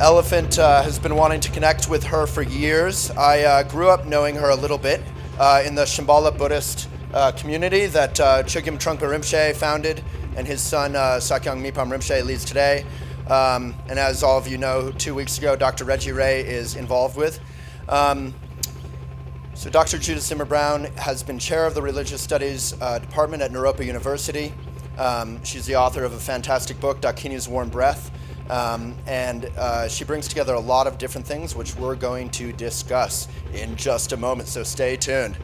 Elephant has been wanting to connect with her for years. I grew up knowing her a little bit in the Shambhala Buddhist community that Chogyam Trungpa Rinpoche founded and his son Sakyong Mipam Rinpoche leads today. And as all of you know, 2 weeks ago, Dr. Reggie Ray is involved with. So Dr. Judith Simmer-Brown has been chair of the Religious Studies Department at Naropa University. She's the author of a fantastic book, Dakinyu's Warm Breath. And she brings together a lot of different things, which we're going to discuss in just a moment, so stay tuned.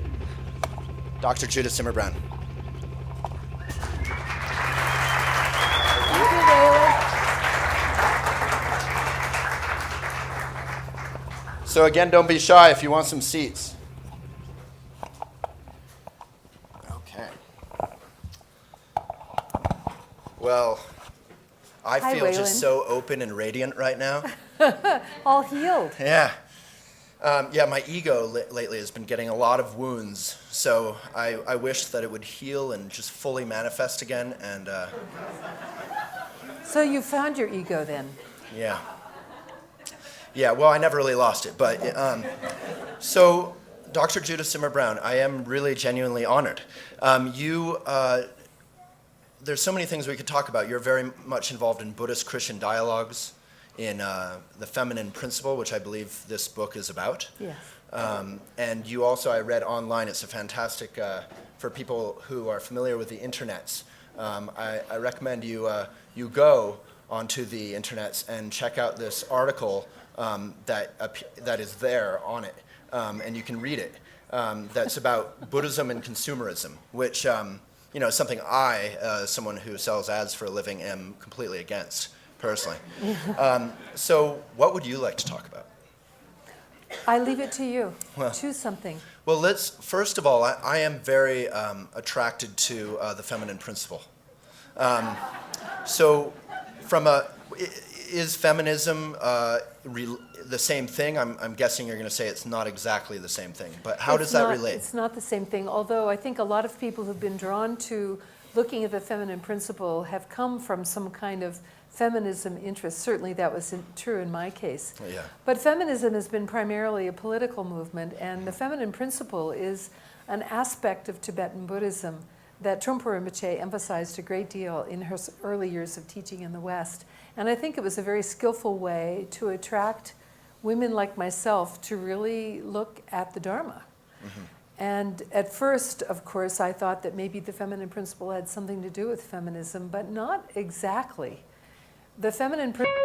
Dr. Judith Simmer-Brown. So again, don't be shy if you want some seats. Okay. Well, I feel just so open and radiant right now. All healed. Yeah. Yeah, my ego lately has been getting a lot of wounds, so I wish that it would heal and just fully manifest again. And So you found your ego then? Yeah. Yeah, well, I never really lost it. But so, Dr. Judith Simmer-Brown, I am really genuinely honored. There's so many things we could talk about. You're very much involved in Buddhist-Christian dialogues, in the feminine principle, which I believe this book is about. Yes. And you also, I read online, it's a fantastic, for people who are familiar with the internets, I recommend you go onto the internets and check out this article that is there on it, and you can read it. That's about Buddhism and consumerism, which is something I, someone who sells ads for a living, am completely against, personally. So what would you like to talk about? I leave it to you. Well, choose something. Well, first of all, I am very attracted to the feminine principle. So is feminism the same thing? I'm guessing you're going to say it's not exactly the same thing, but how does that relate? It's not the same thing, although I think a lot of people who've been drawn to looking at the feminine principle have come from some kind of feminism interest. Certainly that was true in my case. Yeah. But feminism has been primarily a political movement, and the feminine principle is an aspect of Tibetan Buddhism that Trungpa Rinpoche emphasized a great deal in her early years of teaching in the West. And I think it was a very skillful way to attract women like myself to really look at the Dharma. Mm-hmm. And at first, of course, I thought that maybe the feminine principle had something to do with feminism, but not exactly. The feminine principle